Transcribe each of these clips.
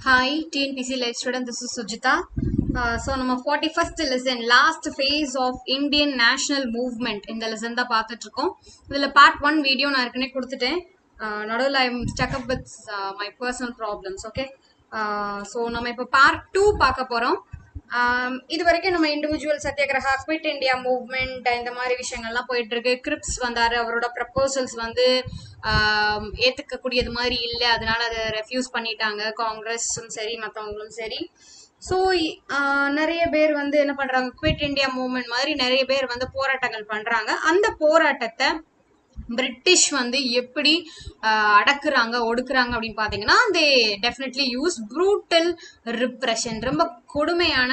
Hi, TNPC Live student. This is Sujita. So, நம்ம 41st lesson, last phase of Indian national movement இந்த lesson தான் பார்த்துட்டு இருக்கோம். இதில் part 1 வீடியோ நான் ஏற்கனவே கொடுத்துட்டேன். நடுவில் I'm stuck up with my personal problems. Okay. So, நம்ம இப்போ part 2 பார்க்க போகிறோம். இது வரைக்கும் நம்ம individual satyagraha quit India movement இந்த மாதிரி விஷயங்கள்லாம் போயிட்டு இருக்கு. கிரிப்ஸ் வந்தாரு, அவரோட ப்ரப்போசல்ஸ் வந்து ஏத்துக்கக்கூடியது மாதிரி இல்லை, அதனால அதை ரெஃப்யூஸ் பண்ணிட்டாங்க காங்கிரஸும் சரி மற்றவங்களும் சரி. ஸோ நிறைய பேர் வந்து என்ன பண்றாங்க, குவிட் இந்தியா மூவ்மெண்ட் மாதிரி நிறைய பேர் வந்து போராட்டங்கள் பண்றாங்க. அந்த போராட்டத்தை பிரிட்டிஷ் வந்து எப்படி அடக்குறாங்க ஒடுக்குறாங்க அப்படின்னு பார்த்தீங்கன்னா, தே டெஃபினெட்லி யூஸ் ப்ரூட்டல் ரிப்ரெஷன். ரொம்ப கடுமையான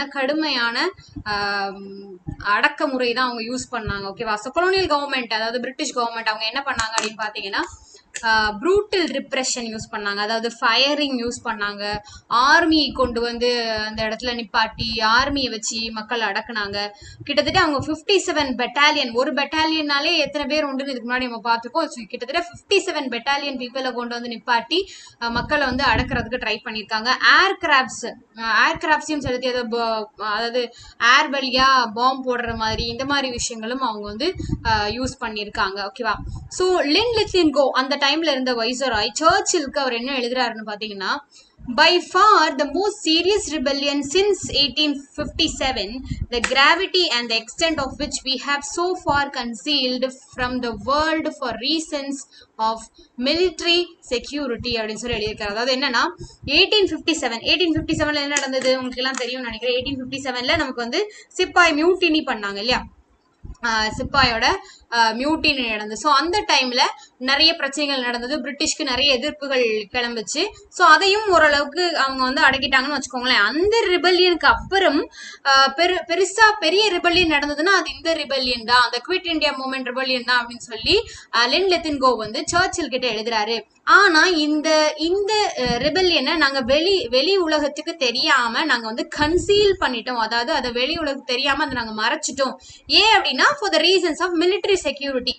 அடக்குமுறை தான் அவங்க யூஸ் பண்ணாங்க. ஓகேவா? ஸோ கொலோனியல் கவர்மெண்ட், அதாவது பிரிட்டிஷ் கவர்மெண்ட், அவங்க என்ன பண்ணாங்க அப்படின்னு பார்த்தீங்கன்னா, ப்ரூட்டல் ரிப்ரெஷன் யூஸ் பண்ணாங்க. அதாவது ஃபயரிங் யூஸ் பண்ணாங்க. ஆர்மி கொண்டு வந்து அந்த இடத்துல நிப்பாட்டி ஆர்மியை வச்சு மக்கள் அடக்குனாங்க. கிட்டத்தட்ட அவங்க 57 பெட்டாலியன், ஒரு பெட்டாலியனாலே எத்தனை பேர் உண்டுன்னு இதுக்கு முன்னாடி நம்ம பார்த்துருக்கோம். கிட்டத்தட்ட 57 பெட்டாலியன் பீப்புளை கொண்டு வந்து நிப்பாட்டி மக்களை வந்து அடக்கிறதுக்கு ட்ரை பண்ணியிருக்காங்க. ஏர்கிராஃப்ட்ஸையும் செலுத்தி, அதாவது ஏர் வழியா பாம்பு போடுற மாதிரி இந்த மாதிரி விஷயங்களும் அவங்க வந்து யூஸ் பண்ணியிருக்காங்க. ஓகேவா? ஸோ லின் கோ அந்த டைம்ல இருந்த வைசராய் சர்ச்சிலுக்கு அவர் என்ன எழுதுறாருன்னு பாத்தீங்கன்னா, by far the most serious rebellion since 1857, the gravity and the extent of which we have so far concealed from the world for reasons of military security அப்படின்னு சொல்லி எழுதியிருக்காரு. அதாவது என்னன்னா, 1857ல என்ன நடந்தது உங்களுக்கு எல்லாம் தெரியும் நினைக்கிறேன். 1857ல நமக்கு வந்து சிப்பாய் மியூட்டினி பண்ணாங்க இல்லையா, சிப்பாயோட மியூட்டினி நடந்தது. ஸோ அந்த டைம்ல நிறைய பிரச்சனைகள் நடந்தது, பிரிட்டிஷ்க்கு நிறைய எதிர்ப்புகள் கிளம்புச்சு. ஸோ அதையும் ஓரளவுக்கு அவங்க வந்து அடக்கிட்டாங்கன்னு வச்சுக்கோங்களேன். அந்த ரிபல்லியனுக்கு அப்புறம் பெருசா பெரிய ரிபல்லியன் நடந்ததுன்னா அது இந்த ரிபல்லியன் தான், அந்த குவிட் இந்தியா மூவ்மெண்ட் ரிபல்லியன் தான் அப்படின்னு சொல்லி லின் கோ வந்து சர்ச்சில் கிட்ட எழுதுறாரு. ஆனா இந்த ரிபல்லியனை நாங்க வெளி உலகத்துக்கு தெரியாம நாங்க வந்து கன்சீல் பண்ணிட்டோம். அதாவது அதை வெளி உலகத்துக்கு தெரியாம அதை நாங்க மறைச்சிட்டோம். ஏன் அப்படின்னா, for the reasons of military security.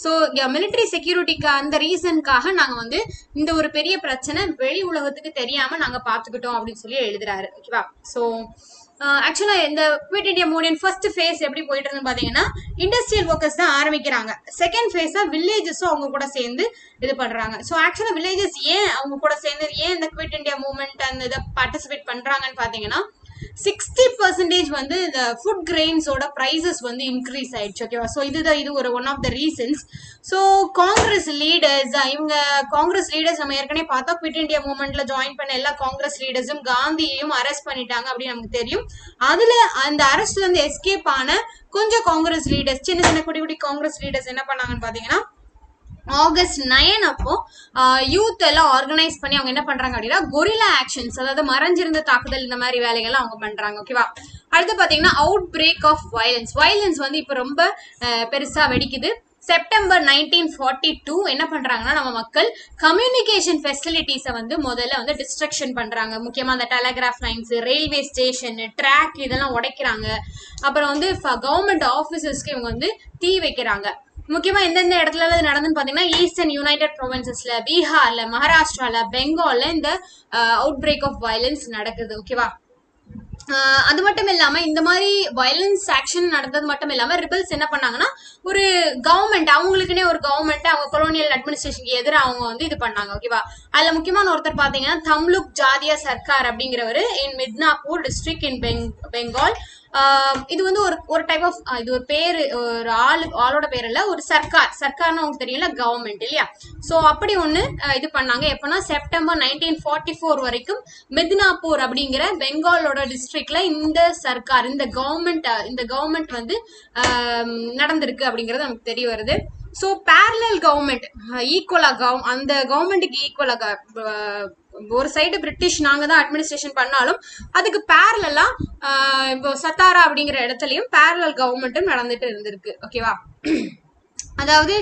So military செக்யூரிட்டிக்கு அந்த ரீசனுக்காக நாங்க வந்து இந்த ஒரு பெரிய பிரச்சனை வெளி உலகத்துக்கு தெரியாம நாங்க பாத்துக்கிட்டோம் அப்படின்னு சொல்லி எழுதுறாரு. ஓகேவா? ஸோ ஆக்சுவலா இந்த quit India movement first face எப்படி போயிட்டு இருந்து பாத்தீங்கன்னா, இண்டஸ்ட்ரியல் ஒர்க்கர்ஸ் தான் ஆரம்பிக்கிறாங்க. செகண்ட் ஃபேஸா வில்லேஜஸும் அவங்க கூட சேர்ந்து இது பண்றாங்க. ஸோ ஆக்சுவலா வில்லேஜஸ் ஏன் அவங்க கூட சேர்ந்து ஏன் இந்த குவிட் இந்தியா மூவ்மெண்ட் அந்த இதை பார்ட்டிசிபேட் பண்றாங்கன்னு பாத்தீங்கன்னா, 60% வந்து இந்த ஃபுட் கிரெயின்ஸோட பிரைசஸ் வந்து இன்க்ரீஸ் ஆயிடுச்சு. ஓகேவா? ஸோ இது ஒரு one of the reasons. So Congress leaders நம்ம ஏற்கனவே பார்த்தோம், குவிட் இந்தியா மூவ்மெண்ட்ல ஜாயின் பண்ண எல்லா காங்கிரஸ் லீடர்ஸும் காந்தியையும் அரெஸ்ட் பண்ணிட்டாங்க அப்படின்னு நமக்கு தெரியும். அதுல அந்த அரெஸ்ட்ல இருந்து எஸ்கேப் ஆன கொஞ்சம் காங்கிரஸ் லீடர்ஸ், சின்ன குடி காங்கிரஸ் லீடர்ஸ் என்ன பண்ணாங்கன்னு பாத்தீங்கன்னா, ஆகஸ்ட் 9 அப்போ யூத் எல்லாம் ஆர்கனைஸ் பண்ணி அவங்க என்ன பண்றாங்க அப்படின்னா, கொரில்லா ஆக்ஷன்ஸ், அதாவது மறைஞ்சிருந்த தாக்குதல் இந்த மாதிரி வேலைகள்லாம் அவங்க பண்றாங்க. ஓகேவா? அடுத்து பாத்தீங்கன்னா, அவுட் பிரேக் ஆஃப் வயலன்ஸ் வந்து இப்ப ரொம்ப பெருசா வெடிக்குது. செப்டம்பர் 1942 என்ன பண்றாங்கன்னா, நம்ம மக்கள் கம்யூனிகேஷன் ஃபெசிலிட்டிஸை வந்து முதல்ல வந்து டிஸ்ட்ரக்ஷன் பண்றாங்க. முக்கியமா அந்த telegraph lines, railway station, track இதெல்லாம் உடைக்கிறாங்க. அப்புறம் வந்து கவர்மெண்ட் ஆபீசர்ஸ்க்கு இவங்க வந்து தீ வைக்கிறாங்க. முக்கியமா எந்தெந்த இடத்துல நடந்துன்னு பாத்தீங்கன்னா, ஈஸ்டர்ன் யுனைடெட் ப்ரொவின்சஸ்ல, பீகார்ல, மகாராஷ்டிரால, பெங்கால்ல இந்த அவுட் பிரேக் ஆஃப் வயலன்ஸ் நடக்குது. ஓகேவா? அது மட்டும் இல்லாம இந்த மாதிரி வயலன்ஸ் ஆக்ஷன் நடந்தது மட்டும் இல்லாம ரிபல்ஸ் என்ன பண்ணாங்கன்னா, ஒரு கவர்மெண்ட், அவங்களுக்குன்னே ஒரு கவர்மெண்ட், அவங்க கொலோனியல் அட்மினிஸ்ட்ரேஷனுக்கு எதிராக அவங்க வந்து இது பண்ணாங்க. ஓகேவா? அதுல முக்கியமான ஒருத்தர் பாத்தீங்கன்னா, தம்லுக் ஜாதியா சர்க்கார் அப்படிங்கிறவரு இன் மித்னாப்பூர் டிஸ்ட்ரிக்ட் இன் பெங்கால். இது வந்து ஒரு டைப் ஆஃப், இது ஒரு பேரு, ஒரு ஆளோட பேர் இல்ல, ஒரு சர்க்கார்னு உங்களுக்கு தெரியல, கவர்மெண்ட் இல்லையா? சோ அப்படி ஒண்ணு இது பண்ணாங்க. எப்பன்னா செப்டம்பர் 1944 வரைக்கும் மித்னாப்பூர் அப்படிங்கிற பெங்காலோட டிஸ்ட்ரிக்ட்ல இந்த சர்க்கார், இந்த கவர்மெண்ட் வந்து நடந்திருக்கு அப்படிங்கிறது நமக்கு தெரிய வருது. ஸோ பேரலல் கவர்மெண்ட் ஈக்குவலா, அந்த கவர்மெண்ட்டுக்கு ஈக்குவலா ஒரு சைடு பிரிட்டிஷ் நாங்க தான் அட்மினிஸ்ட்ரேஷன் பண்ணாலும் அதுக்கு பேரலா இப்போ சத்தாரா அப்படிங்கிற இடத்துலயும் பேரலல் கவர்மெண்ட்டும் நடந்துட்டு இருந்திருக்கு. ஓகேவா? அதாவது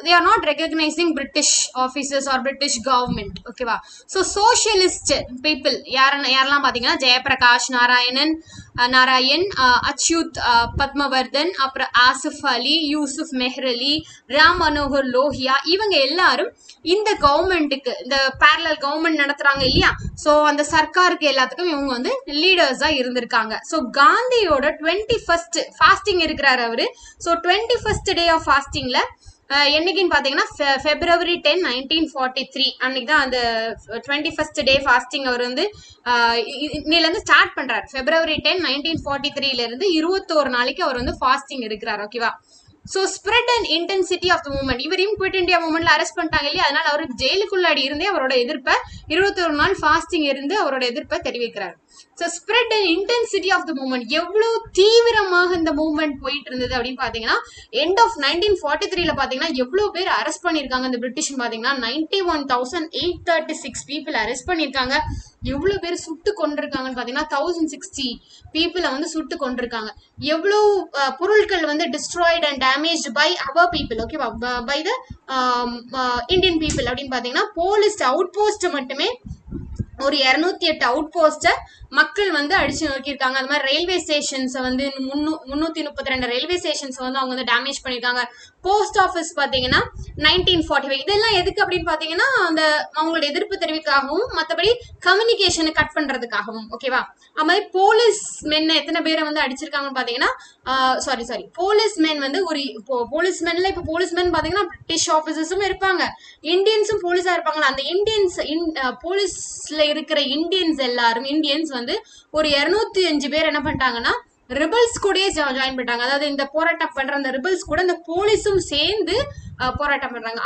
they are not recognizing British officers or British government. ஓகேவா? ஸோ சோஷியலிஸ்ட் பீப்புள் யாரெல்லாம் பார்த்தீங்கன்னா ஜெயபிரகாஷ் நாராயண், அச்யுத் பத்மவர்தன், அப்புறம் ஆசிஃப் அலி, யூசுப் மெஹ்ரலி, ராம் மனோகர் லோஹியா, இவங்க எல்லாரும் இந்த கவர்மெண்ட்டுக்கு, இந்த பேரலல் கவர்மெண்ட் நடத்துறாங்க இல்லையா, ஸோ அந்த சர்க்காருக்கு எல்லாத்துக்கும் இவங்க வந்து லீடர்ஸா இருந்திருக்காங்க. ஸோ காந்தியோட 21st ஃபாஸ்டிங் இருக்கிறாரு அவரு. ஸோ 21st டே ஆஃப் ஃபாஸ்டிங்ல என்னைக்குன்னு பாத்தீங்கன்னா February 10, 1943 அன்னைக்கு தான் அந்த 21st டே ஃபாஸ்டிங் அவர் வந்து இன்னையில இருந்து ஸ்டார்ட் பண்றாரு. February 10, 1943ல இருந்து 21 நாளைக்கு அவர் வந்து ஃபாஸ்டிங் இருக்கிறார். ஓகேவா? So spread and intensity of the movement, இவரையும் குவிட் இந்தியா மூவ்மெண்ட்ல அரெஸ்ட் பண்ணிட்டாங்க இல்லையா, அதனால அவர் ஜெயிலுக்குள்ளாடி இருந்தே அவரோட எதிர்ப்பை 21 நாள் ஃபாஸ்டிங் இருந்து அவரோட எதிர்ப்பை தெரிவிக்கிறார். So spread and intensity of the movement, எவ்வளவு தீவிரமாக இந்த மூவ்மெண்ட் போயிட்டு இருந்தது அப்படின்னு பாத்தீங்கன்னா எண்ட் ஆஃப் 1943ல பாத்தீங்கன்னா எவ்வளவு பேர் அரெஸ்ட் பண்ணிருக்காங்க இந்த பிரிட்டிஷ் பாத்தீங்கன்னா 91,836 பீப்புள் அரெஸ்ட் பண்ணிருக்காங்க. எவ்வளவு பேர் சுட்டு கொண்டிருக்காங்கன்னு பாத்தீங்கன்னா 1060 பீப்புளை வந்து சுட்டு கொண்டிருக்காங்க. எவ்வளவு பொருட்கள் வந்து destroyed and damage by our people, ஓகேவா, பை த இந்தியன் பீப்புள் அப்படின்னு பாத்தீங்கன்னா போலீஸ் அவுட் போஸ்ட் மட்டுமே ஒரு 208 அவுட் போஸ்ட மக்கள் வந்து அடிச்சு நோக்கியிருக்காங்க. அது மாதிரி ரயில்வே ஸ்டேஷன்ஸை வந்து 332 ரயில்வே ஸ்டேஷன்ஸ் வந்து அவங்க வந்து டேமேஜ் பண்ணியிருக்காங்க. போஸ்ட் ஆஃபீஸ் பார்த்தீங்கன்னா 1945, இதெல்லாம் எதுக்கு அப்படின்னு பார்த்தீங்கன்னா அந்த அவங்களோட எதிர்ப்பு தெரிவிக்காகவும் மற்றபடி கம்யூனிகேஷனை கட் பண்றதுக்காகவும். ஓகேவா? அது மாதிரி போலீஸ் மென் எத்தனை பேரை வந்து அடிச்சிருக்காங்கன்னு பார்த்தீங்கன்னா போலீஸ் மென் வந்து ஒரு போலீஸ் மென்ல இப்போ போலீஸ் மென் பார்த்தீங்கன்னா பிரிட்டிஷ் ஆஃபீஸர்ஸும் இருப்பாங்க, இந்தியன்ஸும் போலீஸா இருப்பாங்க. அந்த இந்தியன்ஸ் போலீஸ்ல இருக்கிற இந்தியன்ஸ் வந்து ஒரு 205 பேர் என்ன பண்ணிட்டாங்கன்னா ரிபல்ஸ் கூட ஜாயின் பண்ணிட்டாங்க. அதாவது இந்த போராட்டம் பண்ற அந்த ரிபல்ஸ் கூட இந்த போலீஸும் சேர்ந்து போராட்டம் பண்றாங்க.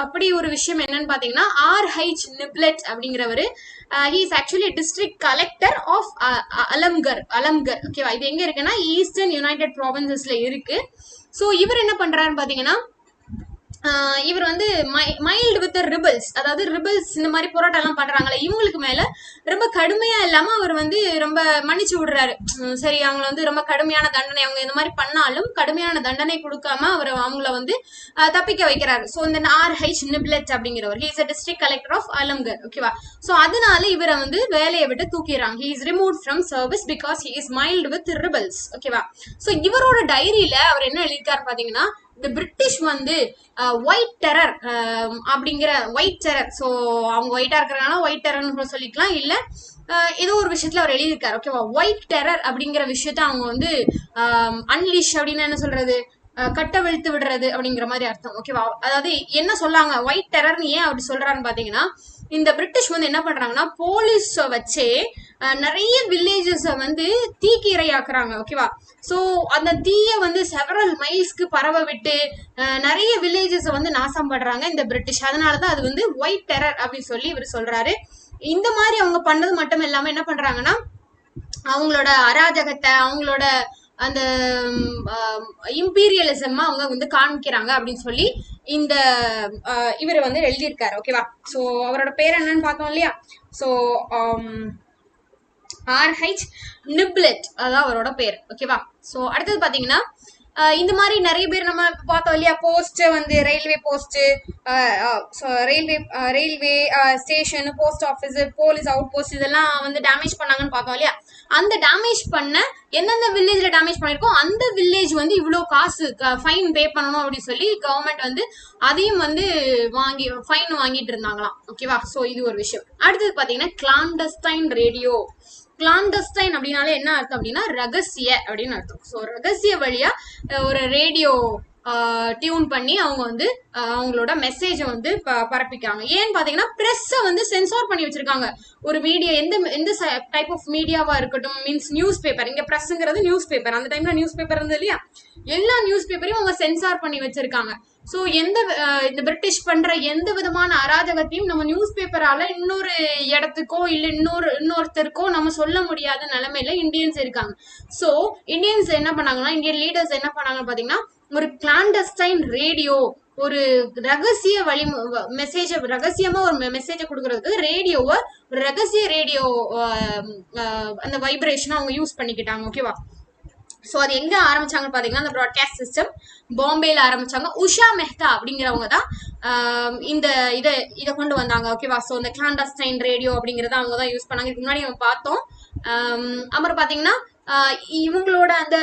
அப்படி ஒரு விஷயம் என்னன்னு பாத்தீங்கன்னா R.H. நிப்லெட் அப்படிங்கிறவரு, he is actually district collector of அலம்கர். ஓகேவா? இது எங்க இருக்குன்னா ஈஸ்டர்ன் யுனைடெட் ப்ராவின்சஸ்ல இருக்கு. சோ இவர் என்ன பண்றாருன்னு பாத்தீங்கன்னா இவர் வந்து மைல்டு வித் ரிபல்ஸ், அதாவது ரிபல்ஸ் இந்த மாதிரி போராட்டம் எல்லாம் பண்றாங்களே இவங்களுக்கு மேல ரொம்ப கடுமையா இல்லாம அவர் வந்து ரொம்ப மன்னிச்சு விடுறாரு. சரி, அவங்கள வந்து ரொம்ப கடுமையான தண்டனை, அவங்க இந்த மாதிரி பண்ணாலும் கடுமையான தண்டனை கொடுக்காம அவங்கள வந்து தப்பிக்க வைக்கிறாரு. ஸோ இந்த R.H. நிப்லெட் அப்படிங்கிறவர் he is a district collector of அலம்கர். ஓகேவா? ஸோ அதனால இவரை வந்து வேலையை விட்டு தூக்கிறாங்க. he is removed from service because he is mild with rebels. ஓகேவா? ஸோ இவரோட டைரியில அவர் என்ன எழுதியிருக்காரு பாத்தீங்கன்னா இந்த பிரிட்டிஷ் வந்து ஒயிட் டெரர் அப்படிங்கிற ஒயிட் டெரர், ஸோ அவங்க ஒயிட்டா இருக்கிறனால ஒயிட் டெரர்னு சொல்லிக்கலாம், இல்ல ஏதோ ஒரு விஷயத்துல அவர் எழுதியிருக்காரு. ஓகேவா? ஒயிட் டெரர் அப்படிங்கிற விஷயத்த அவங்க வந்து அன்லீஷ் அப்படின்னு என்ன சொல்றது, கட்டவிழ்த்து விடுறது அப்படிங்கிற மாதிரி அர்த்தம். ஓகேவா? அதாவது என்ன சொல்லாங்க ஒயிட் டெரர்னு ஏன் அப்படி சொல்றான்னு பாத்தீங்கன்னா இந்த பிரிட்டிஷ் வந்து என்ன பண்றாங்கன்னா போலீஸ் வச்சே நிறைய வில்லேஜஸ் வந்து தீக்கு இரையாக்குறாங்க. ஓகேவா? சோ அந்த தீய வந்து செவரல் மைல்ஸ்க்கு பரவ விட்டு நிறைய வில்லேஜஸ் வந்து நாசம் பண்றாங்க இந்த பிரிட்டிஷ். அதனாலதான் அது வந்து ஒயிட் டெரர் அப்படின்னு சொல்லி இவர் சொல்றாரு. இந்த மாதிரி அவங்க பண்ணது மட்டும் இல்லாம என்ன பண்றாங்கன்னா அவங்களோட அராஜகத்தை, அவங்களோட அந்த இம்பீரியலிசம் அவங்க வந்து காமிக்கிறாங்க அப்படின்னு சொல்லி இந்த இவர் வந்து எழுதியிருக்காரு. ஓகேவா? சோ அவரோட பேர் என்னன்னு பார்த்தோம் இல்லையா, சோ R.H. நிப்லெட் அதான் அவரோட பேர். ஓகேவா? சோ அடுத்தது பாத்தீங்கன்னா இந்த மாதிரி நிறைய பேர் நம்ம பார்த்தோம் இல்லையா, போஸ்ட் வந்து railway post, railway station, post office, police out post இதெல்லாம் வந்து டேமேஜ் பண்ணாங்கன்னு பார்த்தோம் இல்லையா. அந்த டேமேஜ் பண்ண எந்தெந்த வில்லேஜ்ல டேமேஜ் பண்ணிருக்கோம் அந்த வில்லேஜ் வந்து இவ்வளவு காசு ஃபைன் பே பண்ணணும் அப்படின்னு சொல்லி கவர்மெண்ட் வந்து அதையும் வந்து ஃபைன் வாங்கிட்டு இருந்தாங்களாம். ஓகேவா? சோ இது ஒரு விஷயம். அடுத்தது பாத்தீங்கன்னா கிளாண்டஸ்டைன் ரேடியோ. கிளாண்டஸ்டைன் அப்படின்னாலே என்ன அர்த்தம் அப்படின்னா ரகசிய அப்படின்னு அர்த்தம். ஸோ ரகசிய வழியா ஒரு ரேடியோ டியூன் பண்ணி அவங்க வந்து அவங்களோட மெசேஜை வந்து பரப்பிக்காங்க. ஏன்னு பாத்தீங்கன்னா பிரஸ்ஸை வந்து சென்சார் பண்ணி வச்சிருக்காங்க. ஒரு மீடியா எந்த டைப் ஆஃப் மீடியாவா இருக்கட்டும், மீன்ஸ் நியூஸ் பேப்பர், இங்க பிரஸ்ங்கிறது நியூஸ் பேப்பர், அந்த டைம்ல நியூஸ் பேப்பர் இருந்தது இல்லையா, எல்லா நியூஸ் பேப்பரையும் அவங்க சென்சார் பண்ணி வச்சிருக்காங்க. ஸோ இந்த பிரிட்டிஷ் பண்ற எந்த விதமான அராஜகத்தையும் நம்ம நியூஸ் பேப்பரால இன்னொரு இடத்துக்கோ இல்ல இன்னொருத்தருக்கோ நம்ம சொல்ல முடியாத நிலைமையில இந்தியன்ஸ் இருக்காங்க. ஸோ இந்தியன்ஸ் என்ன பண்ணாங்கன்னா, இந்தியன் லீடர்ஸ் என்ன பண்ணாங்கன்னு பாத்தீங்கன்னா ஒரு கிளாண்டஸ்டைன் ரேடியோ, ஒரு ரகசிய ரகசியமா ஒரு மெசேஜை கொடுக்கறதுக்கு ரேடியோவை, ஒரு ரகசிய ரேடியோ அந்த வைப்ரேஷனை அவங்க யூஸ் பண்ணிக்கிட்டாங்க. ஓகேவா? ஸோ அது எங்க ஆரம்பிச்சாங்கன்னு பாத்தீங்கன்னா அந்த ப்ராட்காஸ்ட் சிஸ்டம் பாம்பேல ஆரம்பிச்சாங்க. உஷா மெஹ்தா அப்படிங்கிறவங்க தான் இந்த இதை கொண்டு வந்தாங்க. ஓகேவா. ஸோ இந்த கிளாண்டஸ்டைன் ரேடியோ அப்படிங்கறத அவங்க தான் யூஸ் பண்ணாங்க. இதுக்கு முன்னாடி நம்ம பார்த்தோம். அப்புறம் பாத்தீங்கன்னா இவங்களோட அந்த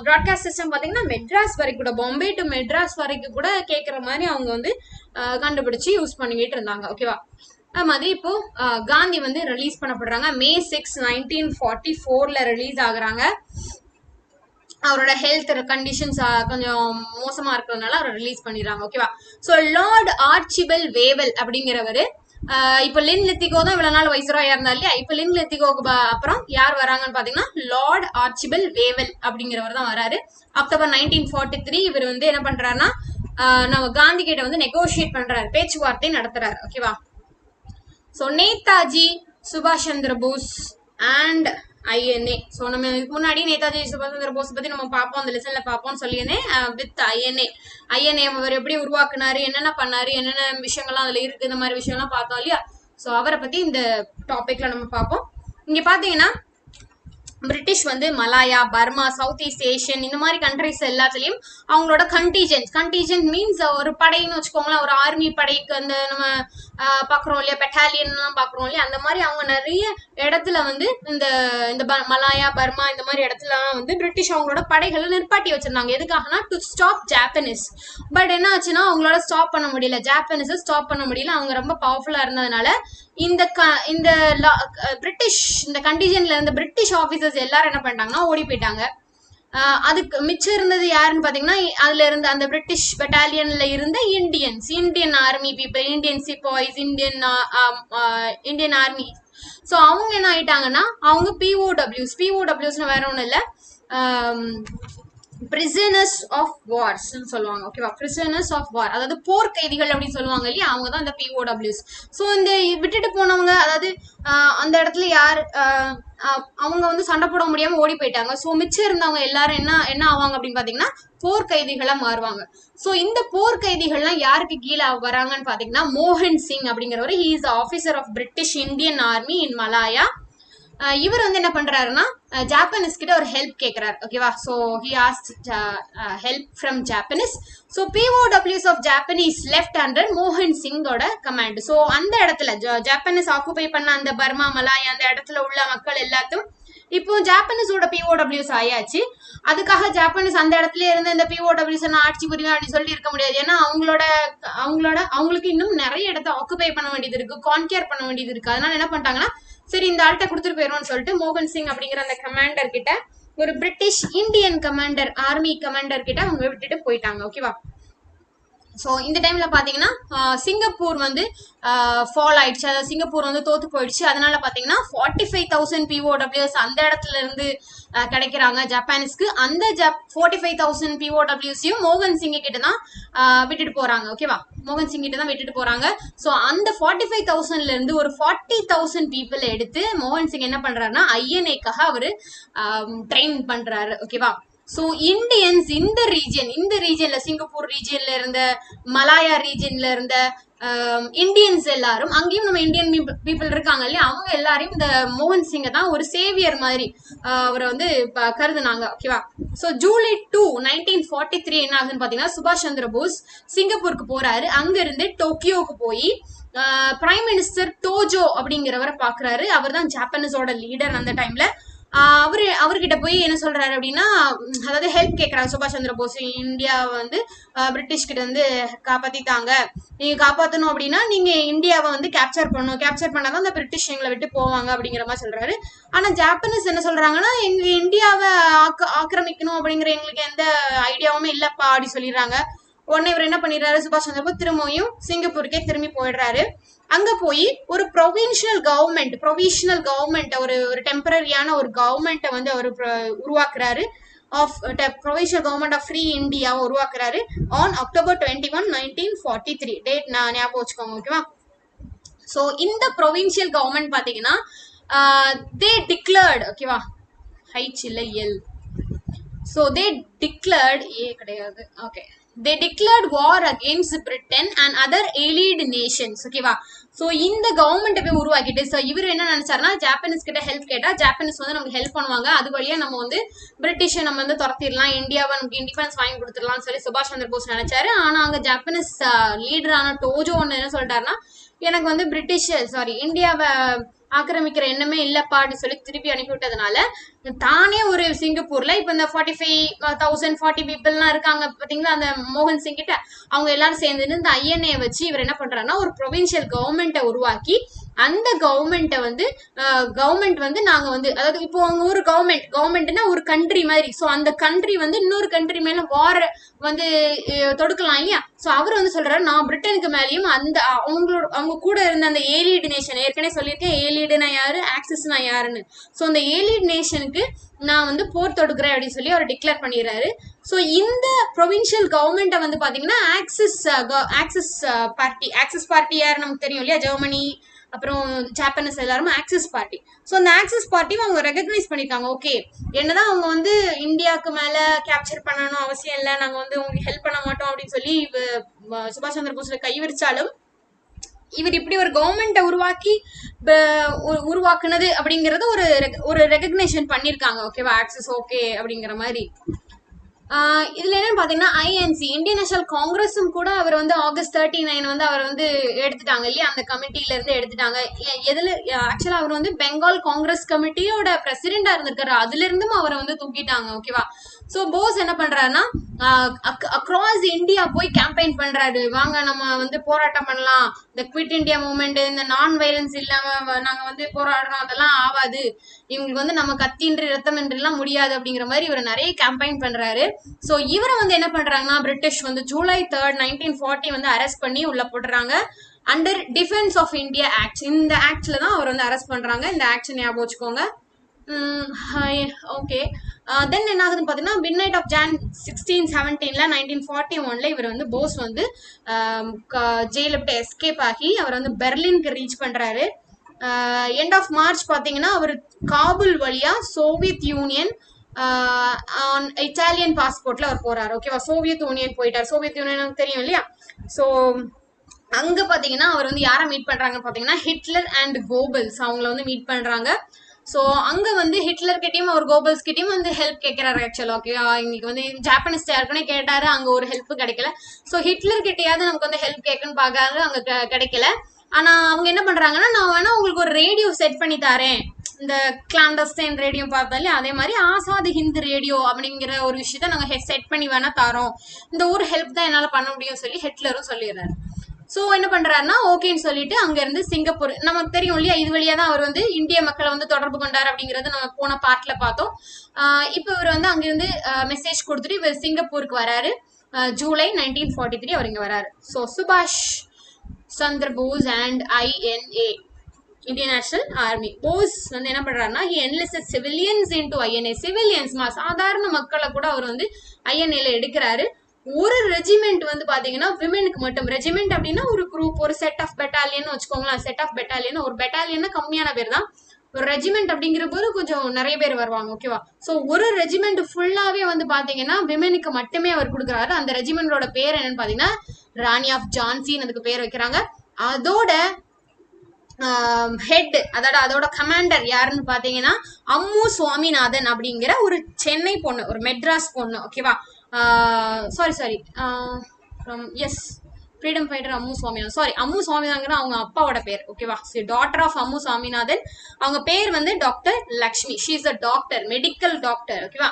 ப்ராட்காஸ்ட் சிஸ்டம் பாத்தீங்கன்னா மெட்ராஸ் வரைக்கும் கூட, பாம்பே டு மெட்ராஸ் வரைக்கும் கூட கேட்கற மாதிரி அவங்க வந்து கண்டுபிடிச்சு யூஸ் பண்ணிக்கிட்டு இருந்தாங்க. ஓகேவா. அது மாதிரி இப்போ காந்தி வந்து ரிலீஸ் பண்ணப்படுறாங்க. May 6, 1944 ரிலீஸ் ஆகுறாங்க. அவரோட ஹெல்த் கண்டிஷன்ஸ் கொஞ்சம் மோசமா இருக்கிறதுனால அவர் ரிலீஸ் பண்ணிடுறாங்க. ஓகேவா. ஸோ லார்ட் ஆர்ச்சிபெல் வேவல் அப்படிங்கிறவரு இப்போ லின் லித்திகோ தான் இவ்வளவு நாள் வைஸ்ராயா இருந்தா இல்லையா. இப்போ லின் லித்திகோக்கு அப்புறம் யார் வராங்கன்னு பாத்தீங்கன்னா லார்ட் ஆர்ச்சிபெல் வேவல் அப்படிங்கிறவர் தான் வராரு. அக்டோபர் 1943 இவர் வந்து என்ன பண்றாருன்னா நம்ம காந்தி கிட்ட வந்து நெகோசியேட் பண்றாரு, பேச்சுவார்த்தை நடத்துறாரு. ஓகேவா. ஸோ நேதாஜி சுபாஷ் Chandra Bose and INA. So நம்ம இதுக்கு முன்னாடி நேதாஜி சுபாஷ் சந்திர போஸ் பத்தி நம்ம பார்ப்போம், அந்த லெசன்ல பார்ப்போம்னு சொல்லியிருந்தேன். வித் INA அவர் எப்படி உருவாக்குனாரு, என்னென்ன பண்ணாரு, என்னென்ன விஷயங்கள்லாம் அதுல இருக்கு, இந்த மாதிரி விஷயம்லாம் பார்த்தோம் இல்லையா. ஸோ அவரை பத்தி இந்த டாபிக்ல நம்ம பார்ப்போம். இங்க பாத்தீங்கன்னா பிரிட்டிஷ் வந்து Malaya, Burma, South East Asian இந்த மாதிரி கண்ட்ரிஸ் எல்லாத்துலயும் அவங்களோட கண்டிஜென்ட் மீன்ஸ் ஒரு படைன்னு வச்சுக்கோங்களேன், ஒரு ஆர்மி படைக்கு அந்த நம்ம பாக்குறோம் இல்லையா, பெட்டாலியன் எல்லாம் பாக்குறோம் இல்லையா, அந்த மாதிரி அவங்க நிறைய இடத்துல வந்து இந்த மலாயா, பர்மா இந்த மாதிரி இடத்துல வந்து பிரிட்டிஷ் அவங்களோட படைகளை நிற்பாட்டி வச்சிருந்தாங்க. எதுக்காகனா டு ஸ்டாப் ஜாப்பனீஸ். பட் என்ன ஆச்சுன்னா அவங்களோட ஸ்டாப் பண்ண முடியல, ஜாப்பனீஸை ஸ்டாப் பண்ண முடியல. அவங்க ரொம்ப பவர்ஃபுல்லா இருந்ததுனால இந்த பிரிட்டிஷ் இந்த கண்டிஜன்ல இருந்த பிரிட்டிஷ் ஆபீசர்ஸ் எல்லாரும் என்ன பண்ணிட்டாங்கன்னா ஓடி போயிட்டாங்க. அதுக்கு மிச்சம் இருந்தது யாருன்னு பாத்தீங்கன்னா அதுல இருந்த அந்த பிரிட்டிஷ் பெட்டாலியன்ல இருந்த Indian army people, Indian sepoys, Indian army. So அவங்க என்ன ஆயிட்டாங்கன்னா அவங்க POWs வேற ஒன்றும் இல்லை, பிரிசனர்ஸ் ஆஃப் வார்ஸ் சொல்லுவாங்க. ஓகேவா. பிரிசனர்ஸ் ஆஃப் வார், அதாவது போர் கைதிகள் அப்படின்னு சொல்லுவாங்க இல்லையா, அவங்க தான் இந்த POWs. ஸோ இந்த விட்டுட்டு போனவங்க, அதாவது அந்த இடத்துல யார் அவங்க வந்து சண்டை போட முடியாம ஓடி போயிட்டாங்க. ஸோ மிச்சம் இருந்தவங்க எல்லாரும் என்ன ஆவாங்க அப்படின்னு பாத்தீங்கன்னா போர் கைதிகளா மாறுவாங்க. ஸோ இந்த போர் கைதிகள்லாம் யாருக்கு கீழே வராங்கன்னு பாத்தீங்கன்னா மோகன் சிங் அப்படிங்கிறவர். He is officer of British Indian Army in Malaya. இவர் வந்து என்ன பண்றாருன்னா ஜாப்பனீஸ் கிட்ட ஒரு ஹெல்ப் கேட்கிறாரு. ஓகேவா. So he ask help from Japanese. So POWs of Japanese left under மோகன் சிங்கோட கமாண்ட். ஸோ அந்த இடத்துல ஜாப்பனீஸ் ஆக்குபை பண்ண அந்த பர்மா, மலாயா அந்த இடத்துல உள்ள மக்கள் எல்லாத்தையும் இப்போ ஜாப்பனீஸோட POWs ஆயாச்சு. அதுக்காக ஜாப்பனீஸ் அந்த இடத்துல இருந்து இந்த POWs ஆட்சி புரியும் அப்படின்னு சொல்லி இருக்க முடியாது. ஏன்னா அவங்களுக்கு இன்னும் நிறைய இடத்த ஆக்குபை பண்ண வேண்டியது இருக்கு, கான்கேர் பண்ண வேண்டியது இருக்கு. அதனால என்ன பண்ணிட்டாங்கன்னா சரி இந்த ஆள்கிட்ட கொடுத்துட்டு போயிடுவோம்னு சொல்லிட்டு மோகன் சிங் அப்படிங்கிற அந்த கமாண்டர் கிட்ட, ஒரு British Indian commander, army commander கிட்ட அவங்க விட்டுட்டு போயிட்டாங்க. ஓகேவா. ஸோ இந்த டைம்ல பாத்தீங்கன்னா சிங்கப்பூர் வந்து ஃபால் ஆயிடுச்சு, அதாவது சிங்கப்பூர் வந்து தோத்து போயிடுச்சு. அதனால பாத்தீங்கன்னா 45,000 POWs அந்த இடத்துல இருந்து கிடைக்கிறாங்க ஜப்பானீஸ்க்கு. அந்த 45,000 POWஸையும் மோகன் சிங் கிட்ட தான் விட்டுட்டு போறாங்க. ஓகேவா. மோகன் சிங் கிட்ட தான் விட்டுட்டு போறாங்க. ஸோ அந்த 45,000ல இருந்து ஒரு 40,000 பீப்புள் எடுத்து மோகன் சிங் என்ன பண்றாருன்னா INAக்காக அவரு ட்ரெயின் பண்றாரு. ஓகேவா. ஸோ இந்தியன்ஸ் இந்த ரீஜன்ல சிங்கப்பூர் ரீஜன்ல இருந்த, மலாயா ரீஜன்ல இருந்த இந்தியன்ஸ் எல்லாரும், அங்கேயும் நம்ம இந்தியன் பீப்புள் இருக்காங்க இல்லையா, அவங்க எல்லாரையும் இந்த மோகன் சிங்கை தான் ஒரு சேவியர் மாதிரி அவரை வந்து கருதுனாங்க. ஓகேவா. ஸோ July 2, 1943 என்ன ஆகுதுன்னு பாத்தீங்கன்னா சுபாஷ் சந்திர போஸ் சிங்கப்பூருக்கு போறாரு. அங்க இருந்து டோக்கியோக்கு போய் பிரைம் மினிஸ்டர் டோஜோ அப்படிங்கிறவரை பாக்குறாரு. அவர் தான் ஜாப்பனீஸோட லீடர் அந்த டைம்ல. அவர்கிட்ட போய் என்ன சொல்றாரு அப்படின்னா, அதாவது ஹெல்ப் கேட்கறாங்க. சுபாஷ் சந்திர போஸ் இந்தியாவை வந்து பிரிட்டிஷ் கிட்ட வந்து காப்பாத்திட்டாங்க, நீங்க காப்பாத்தணும் அப்படின்னா நீங்க இந்தியாவை வந்து கேப்சர் பண்ணாதான் அந்த பிரிட்டிஷ் எங்களை விட்டு போவாங்க அப்படிங்கிற மாதிரி சொல்றாரு. ஆனா ஜாப்பனீஸ் என்ன சொல்றாங்கன்னா எங்க இந்தியாவை ஆக்கிரமிக்கணும் அப்படிங்கிற எங்களுக்கு எந்த ஐடியாவுமே இல்லப்பா அப்படி சொல்லிடுறாங்க. உடனே இவர் என்ன பண்ணிடுறாரு, சுபாஷ் சந்திர போஸ் திரும்பியும் சிங்கப்பூருக்கே திரும்பி போயிடுறாரு. அங்க போய் ஒரு ப்ரொவிஷனல் கவர்மெண்ட் ஒரு டெம்பரரியான ஒரு கவர்மெண்ட்டை வந்து அவர் உருவாக்குறாரு. ப்ரொவிஷனல் கவர்மெண்ட் ஆஃப் ஃப்ரீ இந்தியாவை உருவாக்குறாரு ஆன் October 21, 1943. டேட் நான் ஞாபகம் வச்சுக்கோங்க. ஓகேவா. ஸோ இந்த ப்ரொவின்சியல் கவர்மெண்ட் பாத்தீங்கன்னா தே டிக்ளேர்டு, ஓகேவா, ஹைச் இல்லை எல். ஸோ தே டிக்ளேர்டு கிடையாது. Okay. They declared war against Britain and other allied nations. ஓகேவா. ஸோ இந்த கவர்மெண்ட்டை போய் உருவாக்கிட்டு ஸோ இவர் என்ன நினைச்சாருன்னா ஜாப்பனீஸ் கிட்ட ஹெல்ப் கேட்டா ஜாப்பனீஸ் வந்து நமக்கு ஹெல்ப் பண்ணுவாங்க, அது வழியா நம்ம வந்து பிரிட்டிஷை நம்ம வந்து துரத்திடலாம், இந்தியாவை நமக்கு இண்டிபெண்டன்ஸ் வாங்கி கொடுத்துடலாம்னு சொல்லி சுபாஷ் சந்திர போஸ் நினைச்சாரு. ஆனா அங்க ஜாப்பனீஸ் லீடரான டோஜோ ஒன்று என்ன சொல்லிட்டாருன்னா, எனக்கு வந்து இந்தியாவை ஆக்கிரமிக்கிற எண்ணமே இல்லப்பா அப்படின்னு சொல்லி திருப்பி அனுப்பிவிட்டதுனால தானே ஒரு சிங்கப்பூர்ல இப்ப இந்த 45,040 பீப்புள்லாம் இருக்காங்க பாத்தீங்களா அந்த மோகன் சிங் கிட்ட, அவங்க எல்லாரும் சேர்ந்து இந்த ஐஎன்ஏ வச்சு இவர் என்ன பண்றாருன்னா ஒரு ப்ரொவின்சியல் கவர்மெண்ட்டை உருவாக்கி அந்த கவர்மெண்ட் வந்து நாங்க வந்து அதாவது இப்போ அவங்க ஒரு கவர்மெண்ட்னா ஒரு கண்ட்ரி மாதிரி, ஸோ அந்த கண்ட்ரி வந்து இன்னொரு கண்ட்ரி மேல வார் வந்து தொடுக்கலாம் இல்லையா. ஸோ அவர் வந்து சொல்றாரு நான் பிரிட்டனுக்கு மேலேயும் அந்த அவங்க கூட இருந்த அந்த ஏலியட் நேஷன், ஏற்கனவே சொல்லியிருக்கேன் ஏலியட்னா யாரு ஆக்சிஸ்னா யாருன்னு, ஸோ அந்த ஏலியட் நேஷனுக்கு நான் வந்து போர் தொடுக்கிறேன் அப்படின்னு சொல்லி அவர் டிக்ளேர் பண்ணிடுறாரு. ஸோ இந்த ப்ரொவின்சியல் கவர்மெண்ட்டை வந்து பாத்தீங்கன்னா ஆக்சிஸ் பார்ட்டி யாரு நமக்கு தெரியும் இல்லையா, ஜெர்மனி அப்புறம் ஜாப்பனீஸ் எல்லாரும் ஆக்சிஸ் பார்ட்டி. ஸோ அந்த ஆக்சிஸ் பார்ட்டியும் அவங்க ரெகக்னைஸ் பண்ணிருக்காங்க. ஓகே என்னதான் அவங்க வந்து இந்தியாவுக்கு மேல கேப்சர் பண்ணணும் அவசியம் இல்லை, நாங்க வந்து உங்களுக்கு ஹெல்ப் பண்ண மாட்டோம் அப்படின்னு சொல்லி சுபாஷ் சந்திர போஸ்ல கைவிரிச்சாலும் இவர் இப்படி ஒரு கவர்மெண்ட்டை உருவாக்குனது அப்படிங்கறது ஒரு ரெகக்னேஷன் பண்ணிருக்காங்க. ஓகேவா, ஆக்சிஸ் ஓகே அப்படிங்கிற மாதிரி. இதுல என்னன்னு பாத்தீங்கன்னா ஐஎன்சி இந்தியன் நேஷனல் காங்கிரஸும் கூட அவர் வந்து August 39 வந்து அவர் வந்து எடுத்துட்டாங்க இல்லையா, அந்த கமிட்டில இருந்து எடுத்துட்டாங்க. எதுல ஆக்சுவலா அவர் வந்து பெங்கால் காங்கிரஸ் கமிட்டியோட பிரசிடென்டா இருந்திருக்காரு, அதுல இருந்தும் அவரை வந்து தூக்கிட்டாங்க. ஓகேவா, ஸோ போஸ் என்ன பண்றாருன்னா அக்ராஸ் இந்தியா போய் கேம்பெயின் பண்றாரு, வாங்க நம்ம வந்து போராட்டம் பண்ணலாம், இந்த குவிட் இந்தியா மூவ்மெண்ட், இந்த நான் வயலன்ஸ் இல்லாம நாங்க வந்து போராடுறோம், அதெல்லாம் ஆகாது, இவங்களுக்கு வந்து நம்ம கத்தின்றி ரத்தமின்றி எல்லாம் முடியாது அப்படிங்கிற மாதிரி இவர் நிறைய கேம்பெயின் பண்றாரு. ஸோ இவரை வந்து என்ன பண்றாங்கன்னா பிரிட்டிஷ் வந்து July 3, 1940 வந்து அரெஸ்ட் பண்ணி உள்ள போட்டுறாங்க under Defence of India Act. இந்த ஆக்ட்ல தான் அவர் வந்து அரெஸ்ட் பண்றாங்க. இந்த ஆக்ட் ஞாபகம் வச்சுக்கோங்க. ஓகே தென் என்ன ஆகுதுன்னு பார்த்தீங்கன்னா மிட் நைட் ஆஃப் Jan 1617 1941 இவர் வந்து போஸ் வந்து ஜெயில விட்டு எஸ்கேப் ஆகி அவர் வந்து பெர்லினுக்கு ரீச் பண்றாரு. எண்ட் ஆஃப் மார்ச் பார்த்தீங்கன்னா அவர் காபுல் வழியா சோவியத் யூனியன் இட்டாலியன் பாஸ்போர்ட்ல அவர் போறாரு. ஓகேவா, சோவியத் யூனியன் போயிட்டார். சோவியத் யூனியன் தெரியும் இல்லையா. ஸோ அங்க பாத்தீங்கன்னா அவர் வந்து யாரை மீட் பண்றாங்க பாத்தீங்கன்னா ஹிட்லர் அண்ட் கோபல்ஸ் அவங்கள வந்து மீட் பண்றாங்க. ஸோ அங்க வந்து ஹிட்லர் கிட்டையும் அவர் கோபல்ஸ் கிட்டையும் வந்து ஹெல்ப் கேட்கிறாரு. ஆக்சுவலா ஓகே இன்னைக்கு வந்து ஜாப்பனீஸ் ஏற்கனவே கேட்டாரு, அங்க ஒரு ஹெல்ப் கிடைக்கல. ஸோ ஹிட்லர் கிட்டையாவது நமக்கு வந்து ஹெல்ப் கேட்கன்னு பாக்காரு, அங்க கிடைக்கல. ஆனா அவங்க என்ன பண்றாங்கன்னா நான் வேணா உங்களுக்கு ஒரு ரேடியோ செட் பண்ணி தரேன், இந்த கிளாண்டஸ்டைன் ரேடியோ பார்த்தாலே அதே மாதிரி ஆசாத் ஹிந்த் ரேடியோ அப்படிங்கிற ஒரு விஷயத்த நாங்க செட் பண்ணி வேணா தரோம், இந்த ஒரு ஹெல்ப் தான் என்னால பண்ண முடியும் சொல்லி ஹிட்லரும் சொல்லிடுறாரு. ஸோ என்ன பண்றாருன்னா ஓகேன்னு சொல்லிட்டு அங்க இருந்து சிங்கப்பூர், நமக்கு தெரியும் இல்லையா இது வழியா தான் அவர் வந்து இந்திய மக்களை வந்து தொடர்பு கொண்டார் அப்படிங்கறது நம்ம போன பார்ட்ல பார்த்தோம். இப்போ இவர் வந்து அங்கிருந்து மெசேஜ் கொடுத்துட்டு இவர் சிங்கப்பூருக்கு வராரு. July 1943 அவர் இங்க வராரு. ஸோ சுபாஷ் Chandra Bose and INA Indian National Army. Bose வந்து என்ன பண்றாருன்னா he enlisted civilians into INA. Civilians சாதாரண மக்களை கூட அவர் வந்து INA எடுக்கிறாரு. ஒரு ரெஜிமெண்ட் வந்து பாத்தீங்கன்னா விமெனுக்கு மட்டும். ரெஜிமெண்ட் அப்படின்னா ஒரு குரூப், ஒரு செட் ஆஃப் பெட்டாலியன் வச்சுக்கோங்களேன். செட் ஆஃப் பெட்டாலியன், ஒரு பெட்டாலியன்னா கம்மியான பேர் தான், ஒரு ரெஜிமெண்ட் அப்படிங்கிற போது கொஞ்சம் நிறைய பேர் வருவாங்க. ஓகேவா, ஸோ ஒரு ரெஜிமெண்ட் ஃபுல்லாவே வந்து பாத்தீங்கன்னா விமெனுக்கு மட்டுமே அவர் கொடுக்குறாரு. அந்த ரெஜிமெண்டோட பேர் என்னன்னு பாத்தீங்கன்னா ராணி ஆஃப் ஜான்சின்னு அதுக்கு பேர் வைக்கிறாங்க. அதோட ஹெட் அதோட கமாண்டர் யாருன்னு பாத்தீங்கன்னா அம்மு சுவாமிநாதன் அப்படிங்கிற ஒரு சென்னை பொண்ணு, ஒரு மெட்ராஸ் பொண்ணு. ஓகேவா, as freedom fighter Ammu Swaminathan. Ammu Swaminathan அவங்க அப்பாவோட பேர். ஓகேவா, டாட்டர் ஆஃப் அம்மு சுவாமிநாதன். அவங்க பேர் வந்து doctor Lakshmi. She is a doctor, medical doctor. ஓகேவா,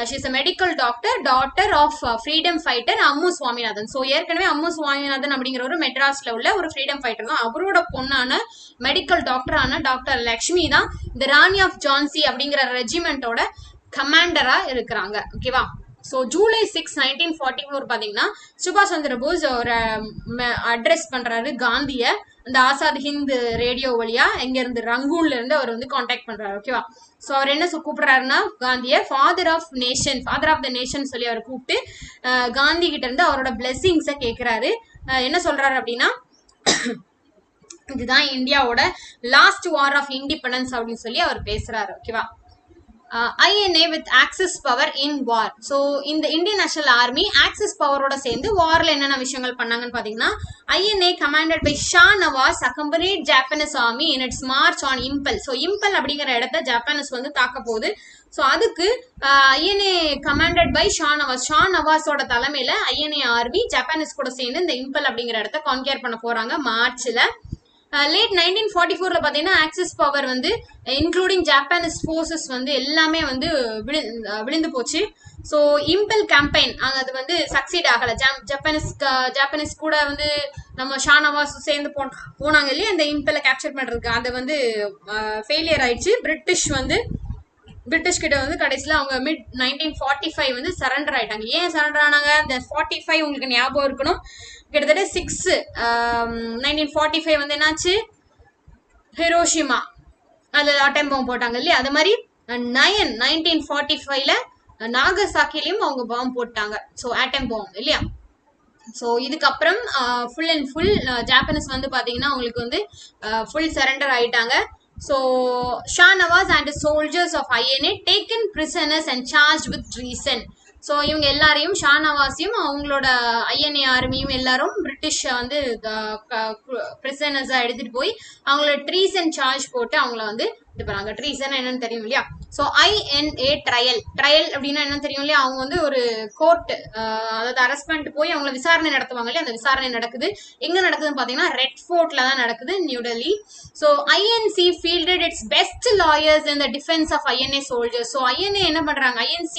she is a medical doctor, daughter of freedom fighter Ammu Swaminathan. So ஏற்கனவே அம்மு சுவாமிநாதன் அப்படிங்கிற ஒரு மெட்ராஸ்ல உள்ள ஒரு ஃப்ரீடம் ஃபைட்டர் தான். அவரோட பொண்ணான மெடிக்கல் டாக்டரான டாக்டர் லக்ஷ்மி தான் இந்த ராணி ஆஃப் ஜான்சி அப்படிங்கிற ரெஜிமெண்டோட கமாண்டரா இருக்கிறாங்க. ஓகேவா, ஸோ July 6, 1944 பாத்தீங்கன்னா சுபாஷ் சந்திர போஸ் ஒரு அட்ரஸ் பண்றாரு காந்திய, அந்த ஆசாத் ஹிந்த் ரேடியோ வழியா எங்க இருந்து ரங்கூன்ல இருந்து அவர் வந்து கான்டாக்ட் பண்றாரு. ஓகேவா, ஸோ அவர் என்ன கூப்பிடுறாருன்னா காந்திய ஃபாதர் ஆஃப் த நேஷன் சொல்லி அவர் கூப்பிட்டு காந்தி கிட்ட இருந்து அவரோட பிளெஸிங்ஸை கேட்கிறாரு. என்ன சொல்றாரு அப்படின்னா இதுதான் இந்தியாவோட லாஸ்ட் வார் ஆஃப் இண்டிபெண்டன்ஸ் அப்படின்னு சொல்லி அவர் பேசுறாரு. ஓகேவா, INA with Axis power in war. So இந்த இந்தியன் நேஷனல் ஆர்மி ஆக்சிஸ் பவரோட சேர்ந்து வார்ல என்னென்ன விஷயங்கள் பண்ணாங்கன்னு பாத்தீங்கன்னா, INA commanded by Shah Nawaz accompanied Japanese army in its march on Impel. So Impel அப்படிங்கிற இடத்த ஜப்பானீஸ் வந்து தாக்க போகுது. ஸோ அதுக்கு INA commanded by ஷா நவாஸோட தலைமையில INA ஆர்மி ஜப்பானீஸ் கூட சேர்ந்து இந்த இம்பல் அப்படிங்கிற இடத்த கான்கேர் பண்ண போறாங்க மார்ச்ல. லேட் 1944ல பாத்தீங்கன்னா ஆக்சிஸ் பவர் வந்து இன்க்ளூடிங் ஜப்பானீஸ் ஃபோர்ஸஸ் வந்து எல்லாமே வந்து விழுந்து போச்சு. ஸோ இம்பல் கேம்பெயின் அது வந்து சக்சீட் ஆகல. ஜப்பானீஸ் கூட வந்து நம்ம ஷா நவாஸ் சேர்ந்து போனாங்க இல்லையா அந்த இம்பலை கேப்சர் பண்றதுக்கு, அது வந்து ஃபெயிலியர் ஆயிடுச்சு. பிரிட்டிஷ் கிட்ட வந்து கடைசியில் அவங்க மிட் 1945 வந்து சரண்டர் ஆயிட்டாங்க. ஏன் சரண்டர் ஆனாங்க? இந்த 45 உங்களுக்கு ஞாபகம் இருக்கணும், கிட்டத்தட்ட 1945 வந்து என்னாச்சு, ஹிரோஷிமா அதுல அட்டம் பாம்பு போட்டாங்க இல்லையா, அது மாதிரி 1945ல நாகசாக்கிலையும் அவங்க பாம்பு போட்டாங்க. ஸோ ஆட்டம் பாம்பு இல்லையா. ஸோ இதுக்கப்புறம் ஃபுல் அண்ட் ஃபுல் ஜாப்பனீஸ் வந்து பாத்தீங்கன்னா அவங்களுக்கு வந்து ஃபுல் சரண்டர் ஆயிட்டாங்க. So Shah Nawaz and the soldiers of INA taken prisoners and charged with treason. So இவங்க எல்லாரையும் ஷா நவாஸையும் அவங்களோட INA ஆர்மியும் எல்லாரும் பிரிட்டிஷ் வந்து பிரிசனர்ஸா எடுத்துட்டு போய் அவங்களோட ட்ரீசன் சார்ஜ் போட்டு அவங்கள வந்து இது பண்ணாங்க. ட்ரீசன் என்னன்னு தெரியும் இல்லையா. ஸோ INA ட்ரையல் அப்படின்னா என்னன்னு தெரியும் இல்லையா. அவங்க வந்து ஒரு கோர்ட், அதாவது அரெஸ்ட் பண்ணிட்டு போய் அவங்கள விசாரணை நடத்துவாங்க இல்லையா. அந்த விசாரணை நடக்குது எங்க நடக்குதுன்னு பாத்தீங்கன்னா ரெட் ஃபோர்ட்ல தான் நடக்குது, new Delhi. So INC fielded its best lawyers in the defense of INA soldiers. So INA என்ன பண்றாங்க, INC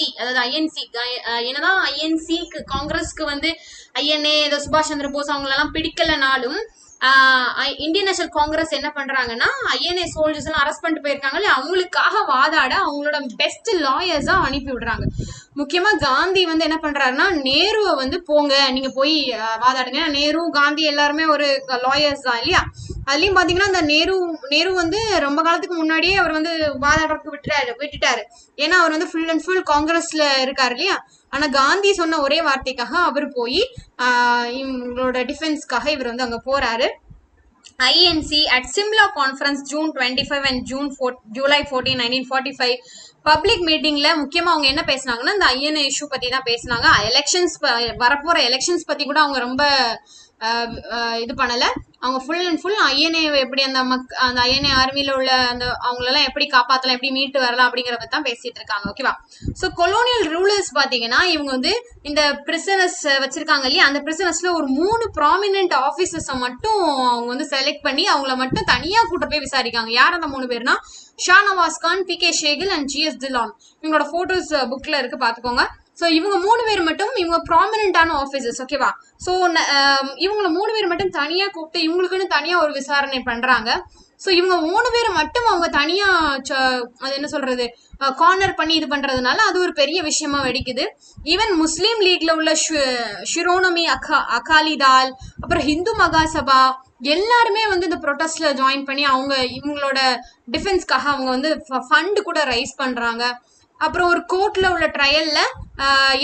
என்னதான் INCக்கு காங்கிரஸ்க்கு வந்து INA ஏதோ சுபாஷ் சந்திர போஸ் அவங்களெல்லாம் பிடிக்கலனாலும் இந்தியன் நேஷனல் காங்கிரஸ் என்ன பண்றாங்கன்னா INA சோல்ஜர்ஸ் எல்லாம் அரெஸ்ட் பண்ணிட்டு போயிருக்காங்க இல்லையா, அவங்களுக்காக வாதாட அவங்களோட பெஸ்ட் லாயர்ஸா அனுப்பி விடுறாங்க. முக்கியமா காந்தி வந்து என்ன பண்றாருன்னா, நேருவை வந்து போங்க நீங்க போய் வாதாடுங்க. நேரு காந்தி எல்லாருமே ஒரு லாயர்ஸ் தான் இல்லையா. அதுலயும் பாத்தீங்கன்னா இந்த நேரு வந்து ரொம்ப காலத்துக்கு முன்னாடியே அவர் வந்து வாதாடுறதுக்கு விட்டுட்டாரு. ஏன்னா அவர் வந்து ஃபுல் அண்ட் ஃபுல் காங்கிரஸ்ல இருக்காரு இல்லையா. ஆனா காந்தி சொன்ன ஒரே வார்த்தைக்காக அவர் போய் இவங்களோட டிஃபென்ஸ்க்காக இவர் வந்து அங்க போறாரு. INC at Simla conference June 25 and July 14, 1945 public மீட்டிங்ல முக்கியமா அவங்க என்ன பேசினாங்கன்னா இந்த INA இஷ்யூ பத்தி தான் பேசினாங்க. எலெக்ஷன்ஸ் வரப்போற எலெக்ஷன்ஸ் பத்தி கூட அவங்க ரொம்ப இது பண்ணல. அவங்க ஃபுல் அண்ட் ஃபுல் INA எப்படி அந்த INA ஆர்மியில உள்ள அந்த அவங்களெல்லாம் எப்படி காப்பாத்தலாம், எப்படி மீட்டு வரலாம் அப்படிங்கறத தான் பேசிட்டு இருக்காங்க. ஓகேவா. ஸோ கொலோனியல் ரூலர்ஸ் பாத்தீங்கன்னா இவங்க வந்து இந்த பிரிசனர்ஸ் வச்சிருக்காங்க இல்லையா, அந்த பிரிசனர்ஸ்ல ஒரு 3 ப்ராமினென்ட் ஆபீசர்ஸை மட்டும் அவங்க வந்து செலக்ட் பண்ணி அவங்கள மட்டும் தனியா கூட்ட போய் விசாரிக்காங்க. யார் அந்த 3 பேர்னா, Shah Nawaz Khan, PK Sehgal and GS Dhillon. இவங்களோட போட்டோஸ் புக்ல இருக்கு, பாத்துக்கோங்க. ஸோ இவங்க 3 பேர் மட்டும் இவங்க ப்ராமினென்டான ஆஃபீஸர்ஸ். ஓகேவா. ஸோ இவங்க 3 பேர் மட்டும் தனியா கூப்பிட்டு இவங்களுக்குன்னு தனியா ஒரு விசாரணை பண்றாங்க. ஸோ இவங்க 3 பேர் மட்டும் அவங்க தனியா அது என்ன சொல்றது கார்னர் பண்ணி இது பண்றதுனால அது ஒரு பெரிய விஷயமா வெடிக்குது. ஈவன் முஸ்லீம் லீக்ல உள்ள ஷிரோனமி அகாலிதால், அப்புறம் ஹிந்து மகாசபா எல்லாருமே வந்து இந்த ப்ரொட்டஸ்ட்ல ஜாயின் பண்ணி அவங்க இவங்களோட டிஃபென்ஸ்க்காக அவங்க வந்து ஃபண்ட் கூட ரைஸ் பண்றாங்க. அப்புறம் ஒரு கோர்ட்ல உள்ள ட்ரையல்ல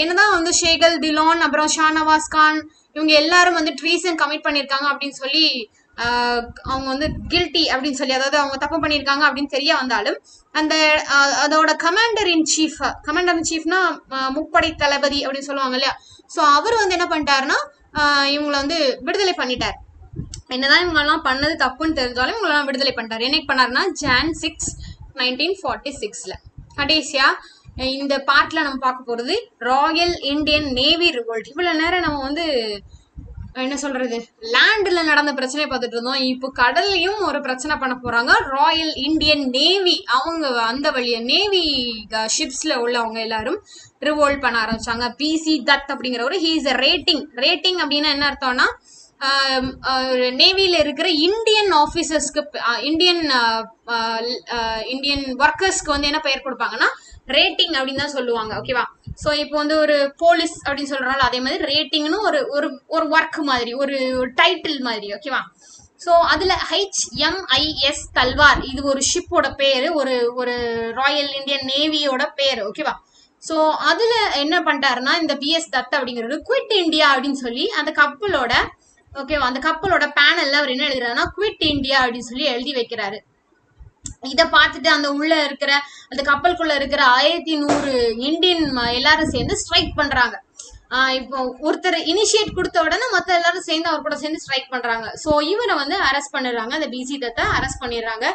என்னதான் வந்து ஷேகல் திலான் அப்புறம் ஷா நவாஸ் கான் இவங்க எல்லாரும் வந்து ட்ரீசன் கமிட் பண்ணிருக்காங்க அப்படின்னு சொல்லி அவங்க வந்து கில்ட்டி அப்படின்னு சொல்லி, அதாவது அவங்க தப்பு பண்ணியிருக்காங்க அப்படின்னு தெரிய வந்தாலும் அந்த அதோட கமாண்டர் இன் சீஃப்னா முப்படை தளபதி அப்படின்னு சொல்லுவாங்க இல்லையா. ஸோ அவர் வந்து என்ன பண்ணிட்டாருன்னா இவங்களை வந்து விடுதலை பண்ணிட்டார். என்னதான் இவங்க எல்லாம் பண்ணது தப்புன்னு தெரிஞ்சாலும் இவங்களெல்லாம் விடுதலை பண்ணிட்டாரு. என்னைக்கு பண்ணாருன்னா Jan 6, 1946ல. கடைசியா இந்த பார்ட்ல நம்ம பார்க்க போறது ராயல் இந்தியன் நேவி ரிவோல்ட். இவ்வளவு நேரம் நம்ம வந்து என்ன சொல்றது லேண்ட்ல நடந்த பிரச்சனையை பார்த்துட்டு இருந்தோம். இப்போ கடல்லையும் ஒரு பிரச்சனை பண்ண போறாங்க. ராயல் இந்தியன் நேவி அவங்க அந்த வழியா நேவி ஷிப்ஸ்ல உள்ளவங்க எல்லாரும் ரிவோல்ட் பண்ண ஆரம்பிச்சாங்க. PC Dutt அப்படிங்கிறவரு he is rating அப்படின்னா என்ன அர்த்தம்னா நேவியில இருக்கிற இந்தியன் ஆபீசர்ஸ்க்கு இந்தியன் ஒர்க்கர்ஸ்க்கு வந்து என்ன பெயர் கொடுப்பாங்கன்னா ரேட்டிங் அப்படின்னு தான் சொல்லுவாங்க. ஓகேவா. ஸோ இப்போ வந்து ஒரு போலீஸ் அப்படின்னு சொல்றாங்க, அதே மாதிரி ரேட்டிங்னு ஒரு ஒர்க் மாதிரி ஒரு டைட்டில் மாதிரி. ஓகேவா. ஸோ அதுல HMIS தல்வார் இது ஒரு ஷிப்போட பேரு, ஒரு ராயல் இந்தியன் நேவியோட பேரு. ஓகேவா. ஸோ அதுல என்ன பண்ணிட்டாருன்னா இந்த BS தத் அப்படிங்கிறது குவிட் இந்தியா அப்படின்னு சொல்லி அந்த கப்பலோட ஓகேவா அந்த கப்பலோட பேனல்ல அவர் என்ன எழுதுறாருன்னா குவிட் இந்தியா அப்படின்னு சொல்லி எழுதி வைக்கிறாரு. இதை பார்த்துட்டு அந்த உள்ள இருக்கிற அந்த கப்பலுக்குள்ள இருக்கிற 1100 இந்தியன் எல்லாரும் சேர்ந்து ஸ்ட்ரைக் பண்றாங்க. இப்போ ஒருத்தர் இனிஷியேட் கொடுத்த உடனே மத்த எல்லாரும் சேர்ந்து அவர் கூட சேர்ந்து ஸ்ட்ரைக் பண்றாங்க. சோ இவரை வந்து அரெஸ்ட் பண்ணிடுறாங்க, அந்த பிசி தத்தை அரெஸ்ட் பண்ணிடுறாங்க.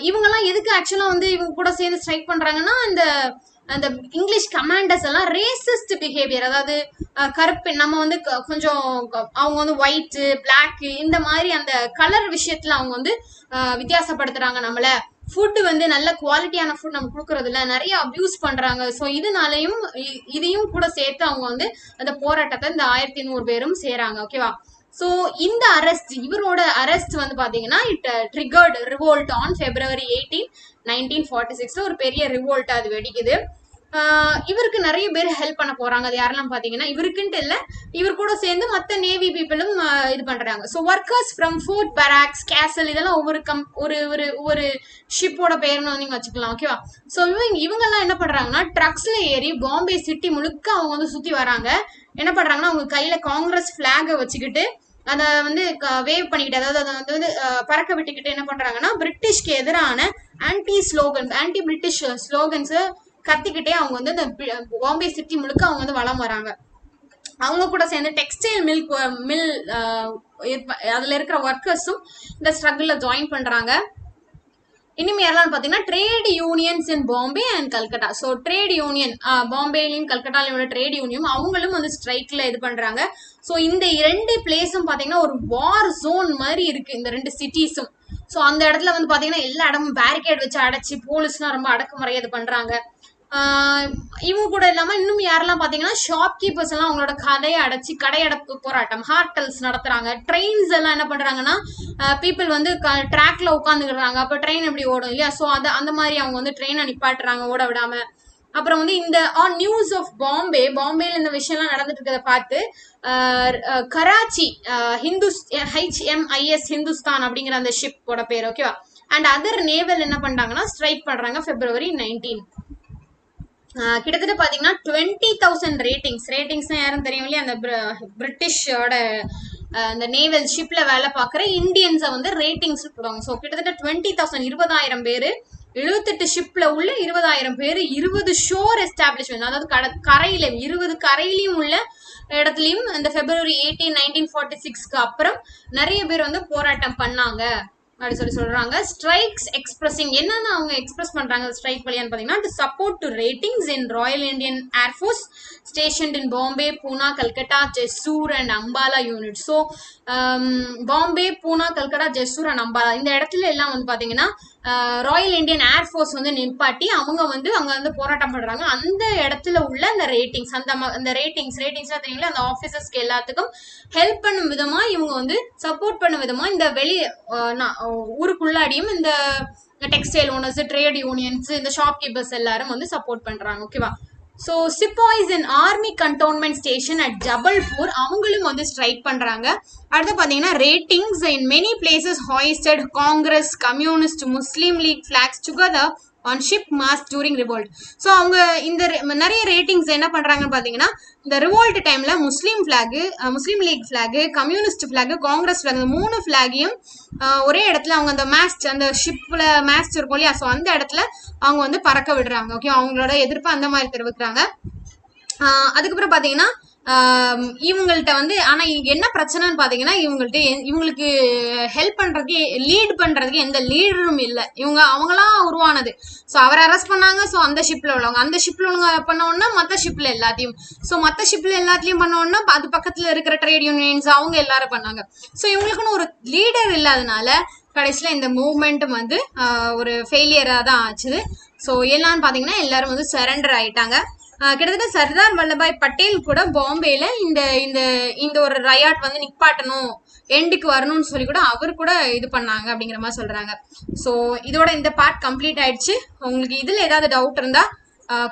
இவங்க எல்லாம் எதுக்கு ஆக்சுவலா வந்து இவங்க கூட சேர்ந்து ஸ்ட்ரைக் பண்றாங்கன்னா, அந்த இங்கிலீஷ் கமாண்டர்ஸ் எல்லாம் ரேசிஸ்ட் பிஹேவியர், அதாவது கருப்பு நம்ம வந்து கொஞ்சம் அவங்க வந்து ஒயிட் பிளாக் இந்த மாதிரி அந்த கலர் விஷயத்துல அவங்க வந்து வித்தியாசப்படுத்துறாங்க நம்மள. ஃபுட் வந்து நல்ல குவாலிட்டியான ஃபுட் நம்ம கொடுக்கறது இல்ல, நிறைய அபியூஸ் பண்றாங்க. ஸோ இதனாலையும் இதையும் கூட சேர்த்து அவங்க வந்து அந்த போராட்டத்தை இந்த 1100 பேரும் செய்றாங்க. ஓகேவா? ஸோ இந்த அரெஸ்ட், இவரோட அரெஸ்ட் வந்து பாத்தீங்கன்னா it triggered revolt on February 18, 1946. ஒரு பெரிய ரிவோல்ட் அது வெடிக்குது. இவருக்கு நிறைய பேர் ஹெல்ப் பண்ண போறாங்க. அது யாரெல்லாம் பாத்தீங்கன்னா இவருக்குன்ட்டு இல்ல, இவர் கூட சேர்ந்து மத்த நேவி பீப்புளும் இது பண்றாங்க. ஸோ ஒர்க்கர்ஸ் ஃப்ரம் ஃபோர்ட் பேராக்ஸ் கேசல் இதெல்லாம் ஒவ்வொரு ஷிப்போட பேர்னு நீங்க வச்சுக்கலாம். ஓகேவா? ஸோ இவங்க எல்லாம் என்ன பண்றாங்கன்னா ட்ரக்ஸ்ல ஏறி பாம்பே சிட்டி முழுக்க அவங்க வந்து சுத்தி வராங்க. என்ன பண்றாங்கன்னா அவங்க கையில காங்கிரஸ் பிளாக வச்சுக்கிட்டு அதை வந்து வேவ் பண்ணிக்கிட்டு, அதாவது அதை வந்து பறக்க விட்டுக்கிட்டு என்ன பண்றாங்கன்னா பிரிட்டிஷ்க்கு எதிரான ஆன்டி பிரிட்டிஷ் ஸ்லோகன்ஸ் கத்திக்கிட்டே அவங்க வந்து இந்த பாம்பே சிட்டி முழுக்க அவங்க வந்து வளம் வராங்க. அவங்க கூட சேர்ந்து டெக்ஸ்டைல் மில் அதுல இருக்கிற ஒர்க்கர்ஸும் இந்த ஸ்ட்ரகிள்ல ஜாயின் பண்றாங்க. இனிமே யாரெல்லாம் பாத்தீங்கன்னா trade unions in Bombay and Calcutta. So trade union பாம்பேலையும் கல்கட்டாலையும் உள்ள ட்ரேட் யூனியன் அவங்களும் வந்து ஸ்ட்ரைக்ல இது பண்றாங்க. ஸோ இந்த 2 பிளேஸும் பாத்தீங்கன்னா ஒரு வார் ஜோன் மாதிரி இருக்கு, இந்த 2 சிட்டிஸும். ஸோ அந்த இடத்துல வந்து பாத்தீங்கன்னா எல்லா இடமும் பேரிகேட் வச்சு அடைச்சு போலீஸ்லாம் ரொம்ப அடக்குமுறையா இது பண்றாங்க. இவங்க கூட இல்லாம இன்னும் யாரெல்லாம் பாத்தீங்கன்னா ஷாப் கீப்பர்ஸ் எல்லாம் அவங்களோட கடையை அடைச்சு கடையடைப்பு போராட்டம் ஹார்டல்ஸ் நடத்துறாங்க. ட்ரெயின்ஸ் எல்லாம் என்ன பண்றாங்கன்னா பீப்புள் வந்து ட்ராக்ல உட்காந்துக்கிறாங்க, அப்ப ட்ரெயின் எப்படி ஓடும் இல்லையா? ஸோ அந்த மாதிரி அவங்க வந்து ட்ரெயினை நிப்பாட்டுறாங்க ஓட விடாம. அப்புறம் வந்து இந்த நியூஸ் ஆஃப் பாம்பேல இந்த விஷயம்லாம் நடந்துட்டு இருக்கிறத பார்த்து கராச்சி HMIS ஹிந்துஸ்தான் அப்படிங்கிற அந்த ஷிப்போட பேர். ஓகேவா? அண்ட் அதர் நேவல் என்ன பண்றாங்கன்னா ஸ்ட்ரைக் பண்றாங்க February 19. கிட்டத்தட்ட பாத்தீங்கன்னா 20,000 ரேட்டிங்ஸ்னா யாரும் தெரியும் இல்லையா? அந்த பிரிட்டிஷோட அந்த நேவல் ஷிப்ல வேலை பார்க்குற இந்தியன்ஸை வந்து ரேட்டிங்ஸ் போடுவாங்க. ஸோ கிட்டத்தட்ட 20,000 20,000 பேர் 78 ஷிப்ல உள்ள 20,000 பேர் 20 ஷோர் எஸ்டாப்ளிஷ்மெண்ட், அதாவது கரையில 20 கரையிலையும் உள்ள இடத்துலயும் இந்த February 18, 1946க்கு அப்புறம் நிறைய பேர் வந்து போராட்டம் பண்ணாங்க அப்படி சொல்றாங்க. ஸ்ட்ரைக்ஸ் எக்ஸ்பிரஸிங் என்னன்னா அவங்க எக்ஸ்பிரஸ் பண்றாங்க ஸ்ட்ரைக் வழியான்னு பாத்தீங்கன்னா to support to ratings in Royal Indian Air Force stationed in Bombay, Poona, Calcutta, Jessore and Ambala unit. So Bombay, Poona, Calcutta, Jessore and Ambala இந்த இடத்துல எல்லாம் வந்து பாத்தீங்கன்னா ராயல் இந்தியன் ஏர்ஃபோர்ஸ் வந்து நிப்பாட்டி அவங்க வந்து அங்க வந்து போராட்டம் பண்றாங்க. அந்த இடத்துல உள்ள அந்த ரேட்டிங்ஸ் அந்த ரேட்டிங்ஸ்லாம் தெரியுங்களா, அந்த ஆபீசர்ஸ்க்கு எல்லாத்துக்கும் ஹெல்ப் பண்ணும் விதமா இவங்க வந்து சப்போர்ட் பண்ணும் விதமா இந்த ஊருக்குள்ளாடியும் இந்த டெக்ஸ்டைல் ஓனர்ஸ், ட்ரேட் யூனியன்ஸ், இந்த ஷாப் கீப்பர்ஸ் எல்லாரும் வந்து சப்போர்ட் பண்றாங்க. ஓகேவா? So sepoys in army cantonment station at Jabalpur அவங்களும் வந்து ஸ்ட்ரைக் பண்றாங்க. அடுத்து பாத்தீங்கன்னா ratings in many places hoisted Congress, communist, Muslim League flags together on ship mast during revolt. So அவங்க இந்த நிறைய ரேட்டிங்ஸ் என்ன பண்றாங்கன்னு பாத்தீங்கன்னா இந்த ரிவோல்ட் டைம்ல Muslim League flag, communist flag, Congress flag, இந்த 3 ஃபிளாகையும் ஒரே இடத்துல அவங்க அந்த ஷிப்ல மேஸ்ட் இருக்கும் இல்லையா? ஸோ அந்த இடத்துல அவங்க வந்து பறக்க விடுறாங்க. ஓகே, அவங்களோட எதிர்ப்பு அந்த மாதிரி தெரிவிக்கிறாங்க. அதுக்கப்புறம் பாத்தீங்கன்னா இவங்கள்ட்ட வந்து ஆனா என்ன பிரச்சனைன்னு பாத்தீங்கன்னா இவங்களுக்கு ஹெல்ப் பண்றதுக்கு லீட் பண்றதுக்கு எந்த லீடரும் இல்ல. அவங்களா உருவானது. ஸோ அவரை அரெஸ்ட் பண்ணாங்க. ஸோ அந்த ஷிப்ல உள்ளவங்க பண்ண உடனே மற்ற ஷிப்ல எல்லாத்தையும் பண்ண உடனே அது பக்கத்துல இருக்கிற ட்ரேட் யூனியன்ஸ் அவங்க எல்லாரும் பண்ணாங்க. ஸோ இவங்களுக்குன்னு ஒரு லீடர் இல்லாதனால கடைசியில இந்த மூவ்மெண்ட் வந்து ஒரு ஃபெயிலியரா தான் ஆச்சு. ஸோ எல்லான்னு பாத்தீங்கன்னா எல்லாரும் வந்து சரண்டர் ஆயிட்டாங்க. கிட்டத்தட்ட சர்தார் வல்லபாய் பட்டேல் கூட பாம்பேல இந்த ஒரு ரயாட் வந்து நிப்பாட்டணும், எண்டுக்கு வரணும்னு சொல்லி கூட அவர் கூட இது பண்ணாங்க அப்படிங்கிற மாதிரி சொல்றாங்க. ஸோ இதோட இந்த பார்ட் கம்ப்ளீட் ஆயிடுச்சு. உங்களுக்கு இதுல ஏதாவது டவுட் இருந்தா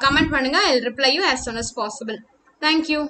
கமெண்ட் பண்ணுங்க. I will reply you as soon as possible. Thank you.